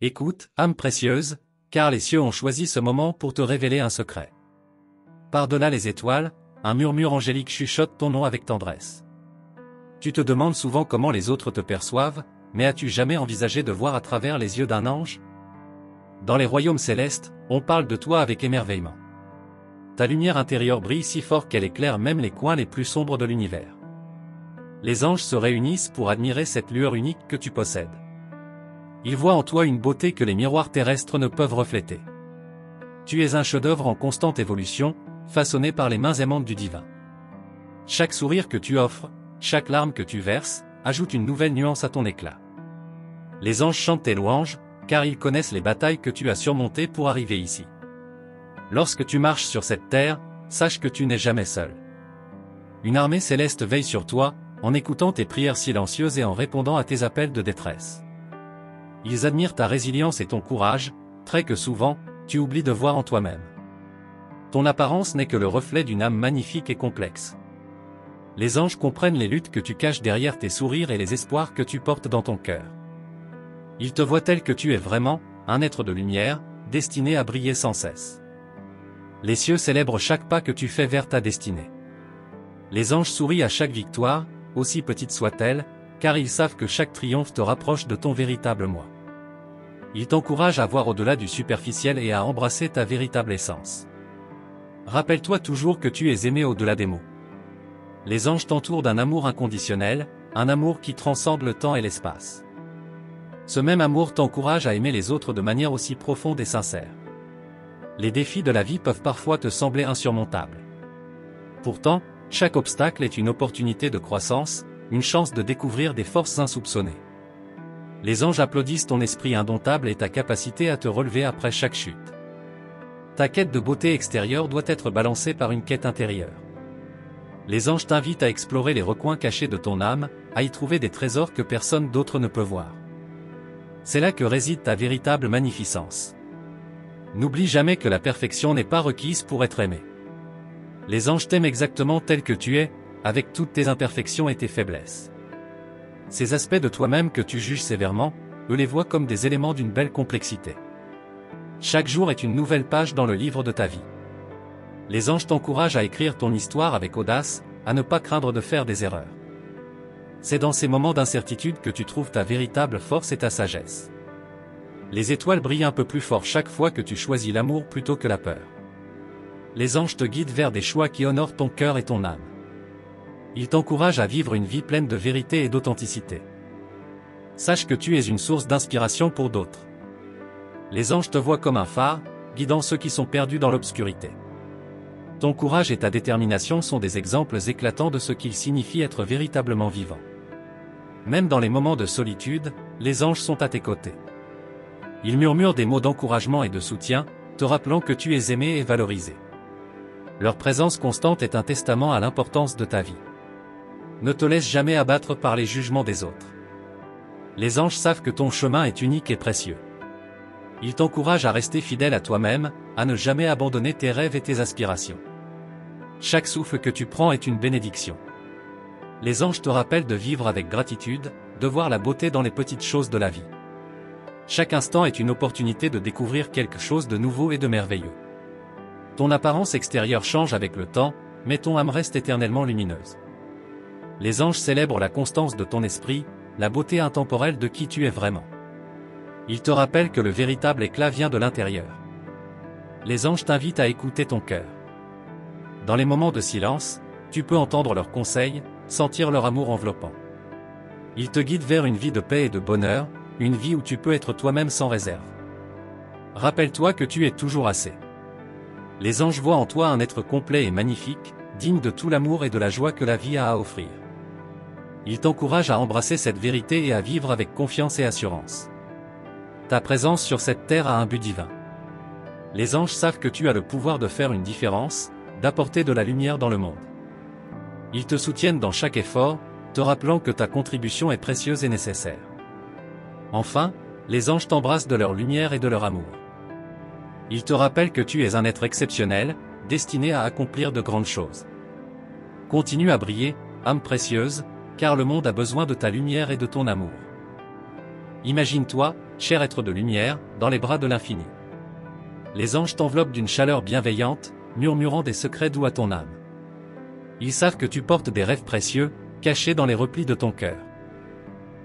Écoute, âme précieuse, car les cieux ont choisi ce moment pour te révéler un secret. Par-delà les étoiles, un murmure angélique chuchote ton nom avec tendresse. Tu te demandes souvent comment les autres te perçoivent, mais as-tu jamais envisagé de voir à travers les yeux d'un ange? Dans les royaumes célestes, on parle de toi avec émerveillement. Ta lumière intérieure brille si fort qu'elle éclaire même les coins les plus sombres de l'univers. Les anges se réunissent pour admirer cette lueur unique que tu possèdes. Ils voient en toi une beauté que les miroirs terrestres ne peuvent refléter. Tu es un chef-d'œuvre en constante évolution, façonné par les mains aimantes du divin. Chaque sourire que tu offres, chaque larme que tu verses, ajoute une nouvelle nuance à ton éclat. Les anges chantent tes louanges, car ils connaissent les batailles que tu as surmontées pour arriver ici. Lorsque tu marches sur cette terre, sache que tu n'es jamais seul. Une armée céleste veille sur toi, en écoutant tes prières silencieuses et en répondant à tes appels de détresse. Ils admirent ta résilience et ton courage, traits que souvent, tu oublies de voir en toi-même. Ton apparence n'est que le reflet d'une âme magnifique et complexe. Les anges comprennent les luttes que tu caches derrière tes sourires et les espoirs que tu portes dans ton cœur. Ils te voient tel que tu es vraiment, un être de lumière, destiné à briller sans cesse. Les cieux célèbrent chaque pas que tu fais vers ta destinée. Les anges sourient à chaque victoire, aussi petite soit-elle, car ils savent que chaque triomphe te rapproche de ton véritable moi. Ils t'encouragent à voir au-delà du superficiel et à embrasser ta véritable essence. Rappelle-toi toujours que tu es aimé au-delà des mots. Les anges t'entourent d'un amour inconditionnel, un amour qui transcende le temps et l'espace. Ce même amour t'encourage à aimer les autres de manière aussi profonde et sincère. Les défis de la vie peuvent parfois te sembler insurmontables. Pourtant, chaque obstacle est une opportunité de croissance, une chance de découvrir des forces insoupçonnées. Les anges applaudissent ton esprit indomptable et ta capacité à te relever après chaque chute. Ta quête de beauté extérieure doit être balancée par une quête intérieure. Les anges t'invitent à explorer les recoins cachés de ton âme, à y trouver des trésors que personne d'autre ne peut voir. C'est là que réside ta véritable magnificence. N'oublie jamais que la perfection n'est pas requise pour être aimé. Les anges t'aiment exactement tel que tu es, avec toutes tes imperfections et tes faiblesses. Ces aspects de toi-même que tu juges sévèrement, eux les voient comme des éléments d'une belle complexité. Chaque jour est une nouvelle page dans le livre de ta vie. Les anges t'encouragent à écrire ton histoire avec audace, à ne pas craindre de faire des erreurs. C'est dans ces moments d'incertitude que tu trouves ta véritable force et ta sagesse. Les étoiles brillent un peu plus fort chaque fois que tu choisis l'amour plutôt que la peur. Les anges te guident vers des choix qui honorent ton cœur et ton âme. Ils t'encouragent à vivre une vie pleine de vérité et d'authenticité. Sache que tu es une source d'inspiration pour d'autres. Les anges te voient comme un phare, guidant ceux qui sont perdus dans l'obscurité. Ton courage et ta détermination sont des exemples éclatants de ce qu'il signifie être véritablement vivant. Même dans les moments de solitude, les anges sont à tes côtés. Ils murmurent des mots d'encouragement et de soutien, te rappelant que tu es aimé et valorisé. Leur présence constante est un testament à l'importance de ta vie. Ne te laisse jamais abattre par les jugements des autres. Les anges savent que ton chemin est unique et précieux. Ils t'encouragent à rester fidèle à toi-même, à ne jamais abandonner tes rêves et tes aspirations. Chaque souffle que tu prends est une bénédiction. Les anges te rappellent de vivre avec gratitude, de voir la beauté dans les petites choses de la vie. Chaque instant est une opportunité de découvrir quelque chose de nouveau et de merveilleux. Ton apparence extérieure change avec le temps, mais ton âme reste éternellement lumineuse. Les anges célèbrent la constance de ton esprit, la beauté intemporelle de qui tu es vraiment. Ils te rappellent que le véritable éclat vient de l'intérieur. Les anges t'invitent à écouter ton cœur. Dans les moments de silence, tu peux entendre leurs conseils, sentir leur amour enveloppant. Ils te guident vers une vie de paix et de bonheur, une vie où tu peux être toi-même sans réserve. Rappelle-toi que tu es toujours assez. Les anges voient en toi un être complet et magnifique, digne de tout l'amour et de la joie que la vie a à offrir. Ils t'encouragent à embrasser cette vérité et à vivre avec confiance et assurance. Ta présence sur cette terre a un but divin. Les anges savent que tu as le pouvoir de faire une différence, d'apporter de la lumière dans le monde. Ils te soutiennent dans chaque effort, te rappelant que ta contribution est précieuse et nécessaire. Enfin, les anges t'embrassent de leur lumière et de leur amour. Ils te rappellent que tu es un être exceptionnel, destiné à accomplir de grandes choses. Continue à briller, âme précieuse, car le monde a besoin de ta lumière et de ton amour. Imagine-toi, cher être de lumière, dans les bras de l'infini. Les anges t'enveloppent d'une chaleur bienveillante, murmurant des secrets doux à ton âme. Ils savent que tu portes des rêves précieux, cachés dans les replis de ton cœur.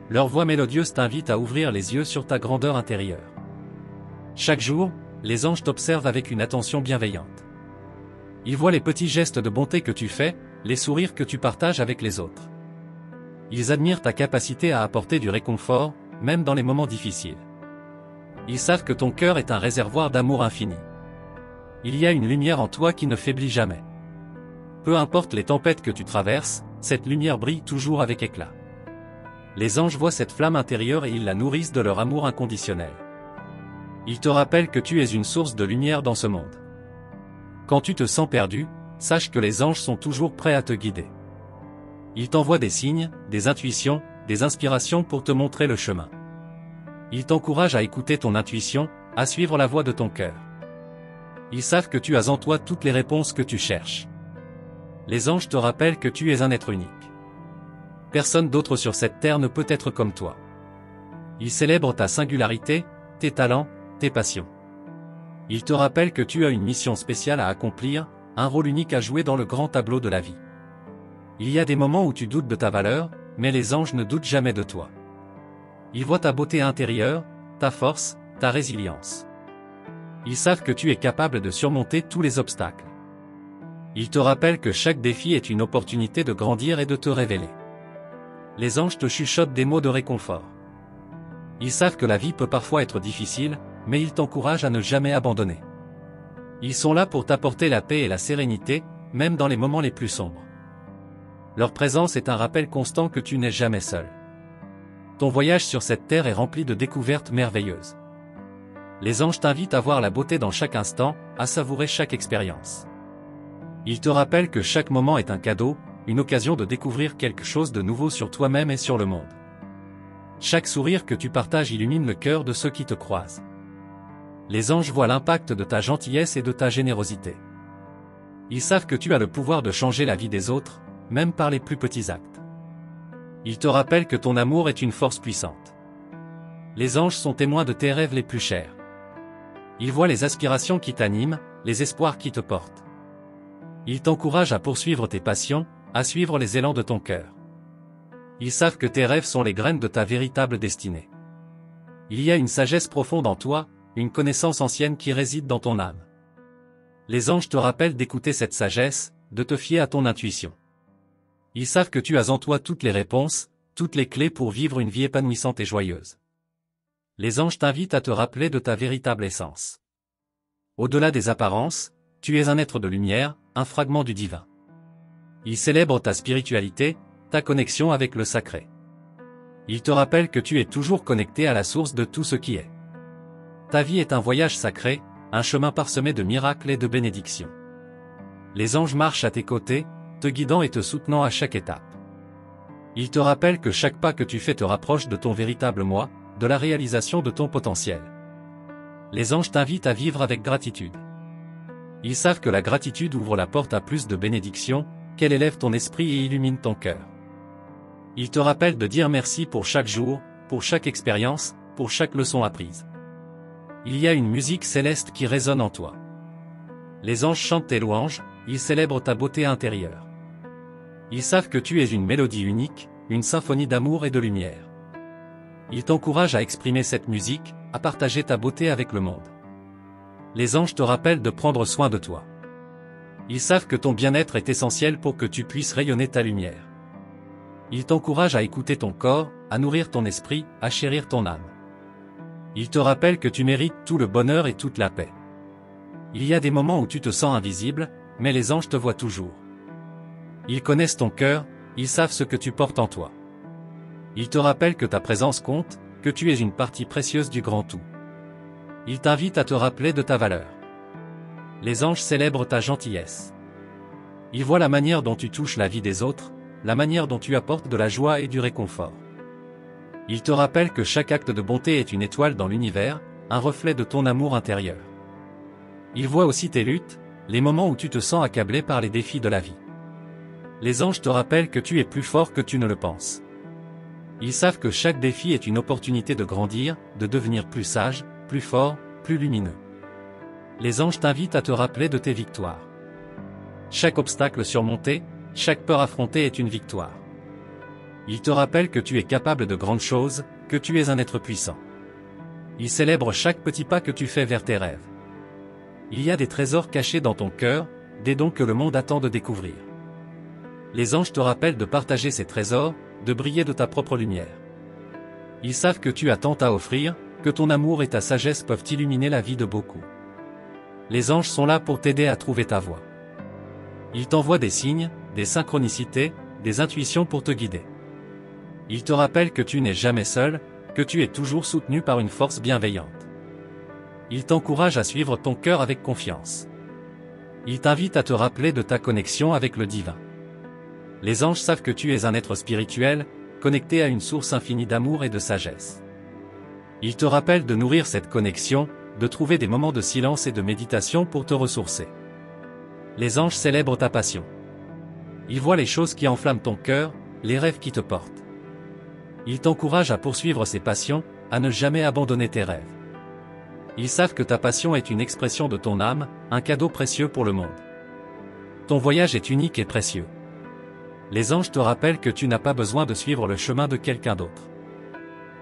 Leur voix mélodieuse t'invite à ouvrir les yeux sur ta grandeur intérieure. Chaque jour, les anges t'observent avec une attention bienveillante. Ils voient les petits gestes de bonté que tu fais, les sourires que tu partages avec les autres. Ils admirent ta capacité à apporter du réconfort, même dans les moments difficiles. Ils savent que ton cœur est un réservoir d'amour infini. Il y a une lumière en toi qui ne faiblit jamais. Peu importe les tempêtes que tu traverses, cette lumière brille toujours avec éclat. Les anges voient cette flamme intérieure et ils la nourrissent de leur amour inconditionnel. Ils te rappellent que tu es une source de lumière dans ce monde. Quand tu te sens perdu, sache que les anges sont toujours prêts à te guider. Ils t'envoient des signes, des intuitions, des inspirations pour te montrer le chemin. Ils t'encouragent à écouter ton intuition, à suivre la voie de ton cœur. Ils savent que tu as en toi toutes les réponses que tu cherches. Les anges te rappellent que tu es un être unique. Personne d'autre sur cette terre ne peut être comme toi. Ils célèbrent ta singularité, tes talents, tes passions. Ils te rappellent que tu as une mission spéciale à accomplir, un rôle unique à jouer dans le grand tableau de la vie. Il y a des moments où tu doutes de ta valeur, mais les anges ne doutent jamais de toi. Ils voient ta beauté intérieure, ta force, ta résilience. Ils savent que tu es capable de surmonter tous les obstacles. Ils te rappellent que chaque défi est une opportunité de grandir et de te révéler. Les anges te chuchotent des mots de réconfort. Ils savent que la vie peut parfois être difficile, mais ils t'encouragent à ne jamais abandonner. Ils sont là pour t'apporter la paix et la sérénité, même dans les moments les plus sombres. Leur présence est un rappel constant que tu n'es jamais seul. Ton voyage sur cette terre est rempli de découvertes merveilleuses. Les anges t'invitent à voir la beauté dans chaque instant, à savourer chaque expérience. Ils te rappellent que chaque moment est un cadeau, une occasion de découvrir quelque chose de nouveau sur toi-même et sur le monde. Chaque sourire que tu partages illumine le cœur de ceux qui te croisent. Les anges voient l'impact de ta gentillesse et de ta générosité. Ils savent que tu as le pouvoir de changer la vie des autres, même par les plus petits actes. Ils te rappellent que ton amour est une force puissante. Les anges sont témoins de tes rêves les plus chers. Ils voient les aspirations qui t'animent, les espoirs qui te portent. Ils t'encouragent à poursuivre tes passions, à suivre les élans de ton cœur. Ils savent que tes rêves sont les graines de ta véritable destinée. Il y a une sagesse profonde en toi, une connaissance ancienne qui réside dans ton âme. Les anges te rappellent d'écouter cette sagesse, de te fier à ton intuition. Ils savent que tu as en toi toutes les réponses, toutes les clés pour vivre une vie épanouissante et joyeuse. Les anges t'invitent à te rappeler de ta véritable essence. Au-delà des apparences, tu es un être de lumière, un fragment du divin. Ils célèbrent ta spiritualité, ta connexion avec le sacré. Ils te rappellent que tu es toujours connecté à la source de tout ce qui est. Ta vie est un voyage sacré, un chemin parsemé de miracles et de bénédictions. Les anges marchent à tes côtés, te guidant et te soutenant à chaque étape. Ils te rappellent que chaque pas que tu fais te rapproche de ton véritable moi, de la réalisation de ton potentiel. Les anges t'invitent à vivre avec gratitude. Ils savent que la gratitude ouvre la porte à plus de bénédictions, qu'elle élève ton esprit et illumine ton cœur. Ils te rappellent de dire merci pour chaque jour, pour chaque expérience, pour chaque leçon apprise. Il y a une musique céleste qui résonne en toi. Les anges chantent tes louanges, ils célèbrent ta beauté intérieure. Ils savent que tu es une mélodie unique, une symphonie d'amour et de lumière. Ils t'encouragent à exprimer cette musique, à partager ta beauté avec le monde. Les anges te rappellent de prendre soin de toi. Ils savent que ton bien-être est essentiel pour que tu puisses rayonner ta lumière. Ils t'encouragent à écouter ton corps, à nourrir ton esprit, à chérir ton âme. Ils te rappellent que tu mérites tout le bonheur et toute la paix. Il y a des moments où tu te sens invisible, mais les anges te voient toujours. Ils connaissent ton cœur, ils savent ce que tu portes en toi. Ils te rappellent que ta présence compte, que tu es une partie précieuse du grand tout. Ils t'invitent à te rappeler de ta valeur. Les anges célèbrent ta gentillesse. Ils voient la manière dont tu touches la vie des autres, la manière dont tu apportes de la joie et du réconfort. Ils te rappellent que chaque acte de bonté est une étoile dans l'univers, un reflet de ton amour intérieur. Ils voient aussi tes luttes, les moments où tu te sens accablé par les défis de la vie. Les anges te rappellent que tu es plus fort que tu ne le penses. Ils savent que chaque défi est une opportunité de grandir, de devenir plus sage, plus fort, plus lumineux. Les anges t'invitent à te rappeler de tes victoires. Chaque obstacle surmonté, chaque peur affrontée est une victoire. Ils te rappellent que tu es capable de grandes choses, que tu es un être puissant. Ils célèbrent chaque petit pas que tu fais vers tes rêves. Il y a des trésors cachés dans ton cœur, des dons que le monde attend de découvrir. Les anges te rappellent de partager ces trésors, de briller de ta propre lumière. Ils savent que tu as tant à offrir, que ton amour et ta sagesse peuvent illuminer la vie de beaucoup. Les anges sont là pour t'aider à trouver ta voie. Ils t'envoient des signes, des synchronicités, des intuitions pour te guider. Ils te rappellent que tu n'es jamais seul, que tu es toujours soutenu par une force bienveillante. Ils t'encouragent à suivre ton cœur avec confiance. Ils t'invitent à te rappeler de ta connexion avec le divin. Les anges savent que tu es un être spirituel, connecté à une source infinie d'amour et de sagesse. Ils te rappellent de nourrir cette connexion, de trouver des moments de silence et de méditation pour te ressourcer. Les anges célèbrent ta passion. Ils voient les choses qui enflamment ton cœur, les rêves qui te portent. Ils t'encouragent à poursuivre ces passions, à ne jamais abandonner tes rêves. Ils savent que ta passion est une expression de ton âme, un cadeau précieux pour le monde. Ton voyage est unique et précieux. Les anges te rappellent que tu n'as pas besoin de suivre le chemin de quelqu'un d'autre.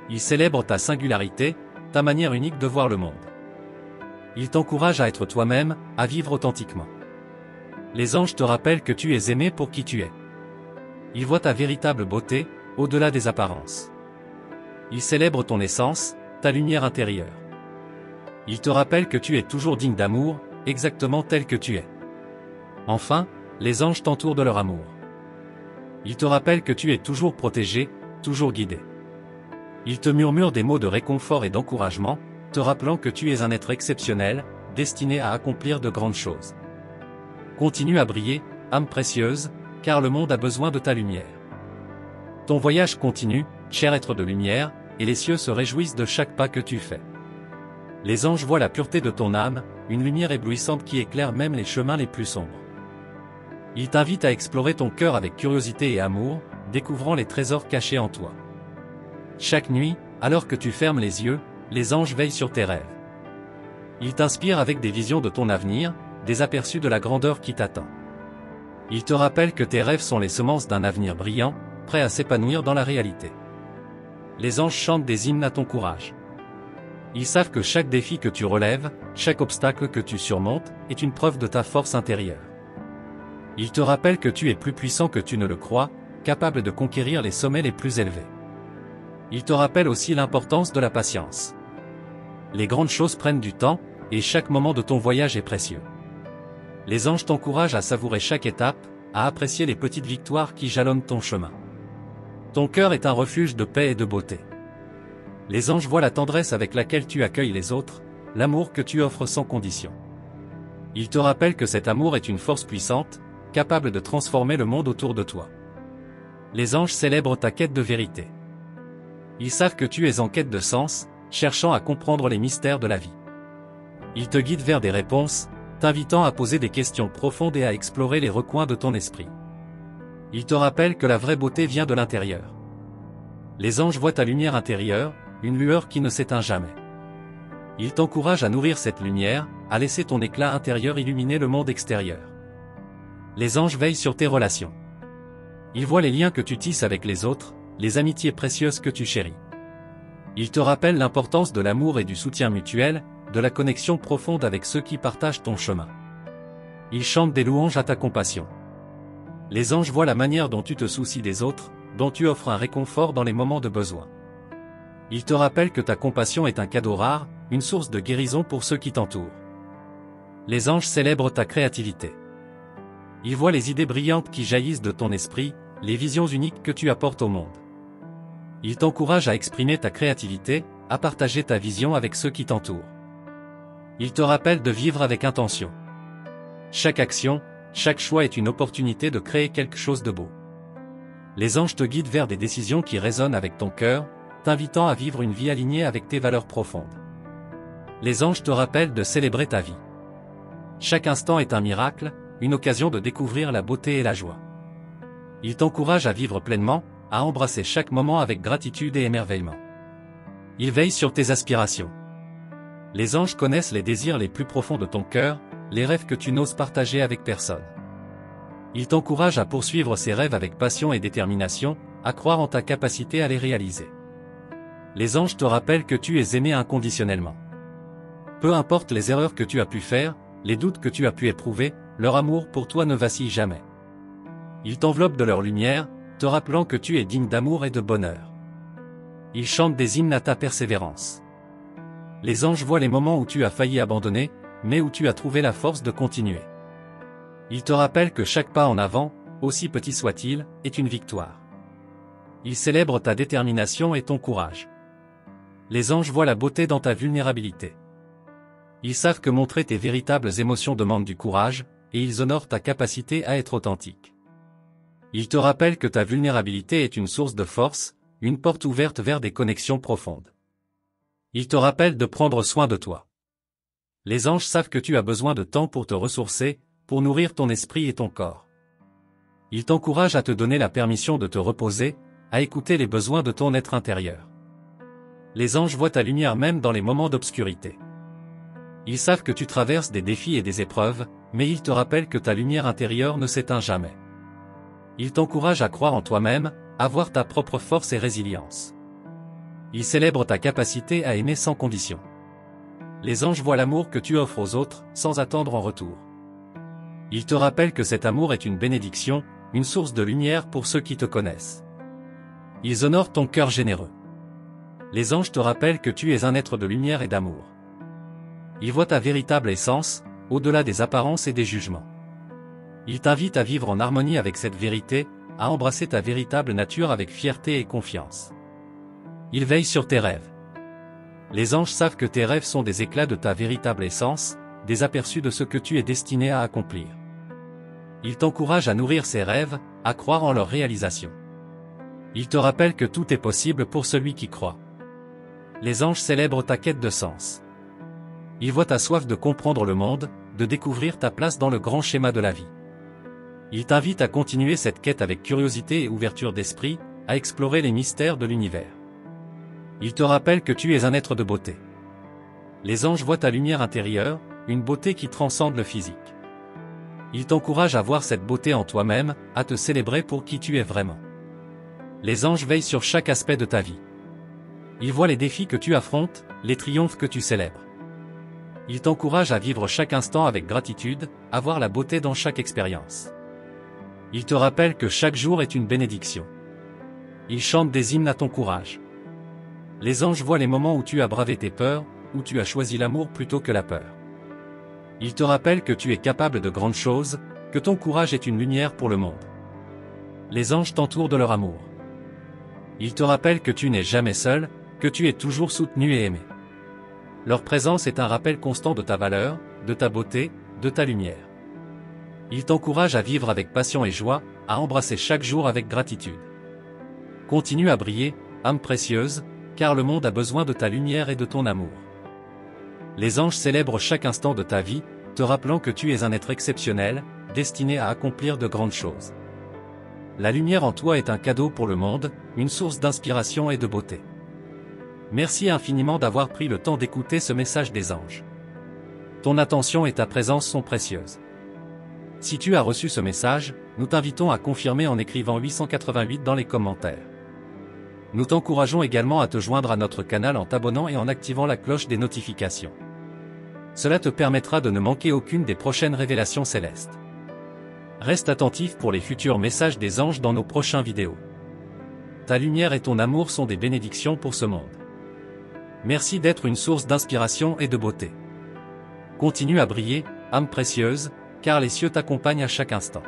Ils célèbrent ta singularité, ta manière unique de voir le monde. Ils t'encouragent à être toi-même, à vivre authentiquement. Les anges te rappellent que tu es aimé pour qui tu es. Ils voient ta véritable beauté, au-delà des apparences. Ils célèbrent ton essence, ta lumière intérieure. Ils te rappellent que tu es toujours digne d'amour, exactement tel que tu es. Enfin, les anges t'entourent de leur amour. Ils te rappellent que tu es toujours protégé, toujours guidé. Ils te murmurent des mots de réconfort et d'encouragement, te rappelant que tu es un être exceptionnel, destiné à accomplir de grandes choses. Continue à briller, âme précieuse, car le monde a besoin de ta lumière. Ton voyage continue, cher être de lumière, et les cieux se réjouissent de chaque pas que tu fais. Les anges voient la pureté de ton âme, une lumière éblouissante qui éclaire même les chemins les plus sombres. Ils t'invitent à explorer ton cœur avec curiosité et amour, découvrant les trésors cachés en toi. Chaque nuit, alors que tu fermes les yeux, les anges veillent sur tes rêves. Ils t'inspirent avec des visions de ton avenir, des aperçus de la grandeur qui t'attend. Ils te rappellent que tes rêves sont les semences d'un avenir brillant, prêt à s'épanouir dans la réalité. Les anges chantent des hymnes à ton courage. Ils savent que chaque défi que tu relèves, chaque obstacle que tu surmontes, est une preuve de ta force intérieure. Ils te rappellent que tu es plus puissant que tu ne le crois, capable de conquérir les sommets les plus élevés. Ils te rappellent aussi l'importance de la patience. Les grandes choses prennent du temps, et chaque moment de ton voyage est précieux. Les anges t'encouragent à savourer chaque étape, à apprécier les petites victoires qui jalonnent ton chemin. Ton cœur est un refuge de paix et de beauté. Les anges voient la tendresse avec laquelle tu accueilles les autres, l'amour que tu offres sans condition. Ils te rappellent que cet amour est une force puissante, capable de transformer le monde autour de toi. Les anges célèbrent ta quête de vérité. Ils savent que tu es en quête de sens, cherchant à comprendre les mystères de la vie. Ils te guident vers des réponses, t'invitant à poser des questions profondes et à explorer les recoins de ton esprit. Ils te rappellent que la vraie beauté vient de l'intérieur. Les anges voient ta lumière intérieure, une lueur qui ne s'éteint jamais. Ils t'encouragent à nourrir cette lumière, à laisser ton éclat intérieur illuminer le monde extérieur. Les anges veillent sur tes relations. Ils voient les liens que tu tisses avec les autres, les amitiés précieuses que tu chéris. Ils te rappellent l'importance de l'amour et du soutien mutuel, de la connexion profonde avec ceux qui partagent ton chemin. Ils chantent des louanges à ta compassion. Les anges voient la manière dont tu te soucies des autres, dont tu offres un réconfort dans les moments de besoin. Ils te rappellent que ta compassion est un cadeau rare, une source de guérison pour ceux qui t'entourent. Les anges célèbrent ta créativité. Ils voient les idées brillantes qui jaillissent de ton esprit, les visions uniques que tu apportes au monde. Ils t'encouragent à exprimer ta créativité, à partager ta vision avec ceux qui t'entourent. Ils te rappellent de vivre avec intention. Chaque action, chaque choix est une opportunité de créer quelque chose de beau. Les anges te guident vers des décisions qui résonnent avec ton cœur, t'invitant à vivre une vie alignée avec tes valeurs profondes. Les anges te rappellent de célébrer ta vie. Chaque instant est un miracle, une occasion de découvrir la beauté et la joie. Ils t'encouragent à vivre pleinement, à embrasser chaque moment avec gratitude et émerveillement. Ils veillent sur tes aspirations. Les anges connaissent les désirs les plus profonds de ton cœur, les rêves que tu n'oses partager avec personne. Ils t'encouragent à poursuivre ces rêves avec passion et détermination, à croire en ta capacité à les réaliser. Les anges te rappellent que tu es aimé inconditionnellement. Peu importe les erreurs que tu as pu faire, les doutes que tu as pu éprouver, leur amour pour toi ne vacille jamais. Ils t'enveloppent de leur lumière, te rappelant que tu es digne d'amour et de bonheur. Ils chantent des hymnes à ta persévérance. Les anges voient les moments où tu as failli abandonner, mais où tu as trouvé la force de continuer. Ils te rappellent que chaque pas en avant, aussi petit soit-il, est une victoire. Ils célèbrent ta détermination et ton courage. Les anges voient la beauté dans ta vulnérabilité. Ils savent que montrer tes véritables émotions demande du courage, et ils honorent ta capacité à être authentique. Ils te rappellent que ta vulnérabilité est une source de force, une porte ouverte vers des connexions profondes. Ils te rappellent de prendre soin de toi. Les anges savent que tu as besoin de temps pour te ressourcer, pour nourrir ton esprit et ton corps. Ils t'encouragent à te donner la permission de te reposer, à écouter les besoins de ton être intérieur. Les anges voient ta lumière même dans les moments d'obscurité. Ils savent que tu traverses des défis et des épreuves, mais ils te rappellent que ta lumière intérieure ne s'éteint jamais. Ils t'encouragent à croire en toi-même, à voir ta propre force et résilience. Ils célèbrent ta capacité à aimer sans condition. Les anges voient l'amour que tu offres aux autres, sans attendre en retour. Ils te rappellent que cet amour est une bénédiction, une source de lumière pour ceux qui te connaissent. Ils honorent ton cœur généreux. Les anges te rappellent que tu es un être de lumière et d'amour. Ils voient ta véritable essence, au-delà des apparences et des jugements. Ils t'invitent à vivre en harmonie avec cette vérité, à embrasser ta véritable nature avec fierté et confiance. Ils veillent sur tes rêves. Les anges savent que tes rêves sont des éclats de ta véritable essence, des aperçus de ce que tu es destiné à accomplir. Ils t'encouragent à nourrir ces rêves, à croire en leur réalisation. Ils te rappellent que tout est possible pour celui qui croit. Les anges célèbrent ta quête de sens. Ils voient ta soif de comprendre le monde, de découvrir ta place dans le grand schéma de la vie. Ils t'invitent à continuer cette quête avec curiosité et ouverture d'esprit, à explorer les mystères de l'univers. Ils te rappellent que tu es un être de beauté. Les anges voient ta lumière intérieure, une beauté qui transcende le physique. Ils t'encouragent à voir cette beauté en toi-même, à te célébrer pour qui tu es vraiment. Les anges veillent sur chaque aspect de ta vie. Ils voient les défis que tu affrontes, les triomphes que tu célèbres. Ils t'encouragent à vivre chaque instant avec gratitude, à voir la beauté dans chaque expérience. Ils te rappellent que chaque jour est une bénédiction. Ils chantent des hymnes à ton courage. Les anges voient les moments où tu as bravé tes peurs, où tu as choisi l'amour plutôt que la peur. Ils te rappellent que tu es capable de grandes choses, que ton courage est une lumière pour le monde. Les anges t'entourent de leur amour. Ils te rappellent que tu n'es jamais seul, que tu es toujours soutenu et aimé. Leur présence est un rappel constant de ta valeur, de ta beauté, de ta lumière. Ils t'encouragent à vivre avec passion et joie, à embrasser chaque jour avec gratitude. Continue à briller, âme précieuse, car le monde a besoin de ta lumière et de ton amour. Les anges célèbrent chaque instant de ta vie, te rappelant que tu es un être exceptionnel, destiné à accomplir de grandes choses. La lumière en toi est un cadeau pour le monde, une source d'inspiration et de beauté. Merci infiniment d'avoir pris le temps d'écouter ce message des anges. Ton attention et ta présence sont précieuses. Si tu as reçu ce message, nous t'invitons à confirmer en écrivant 888 dans les commentaires. Nous t'encourageons également à te joindre à notre canal en t'abonnant et en activant la cloche des notifications. Cela te permettra de ne manquer aucune des prochaines révélations célestes. Reste attentif pour les futurs messages des anges dans nos prochaines vidéos. Ta lumière et ton amour sont des bénédictions pour ce monde. Merci d'être une source d'inspiration et de beauté. Continue à briller, âme précieuse, car les cieux t'accompagnent à chaque instant.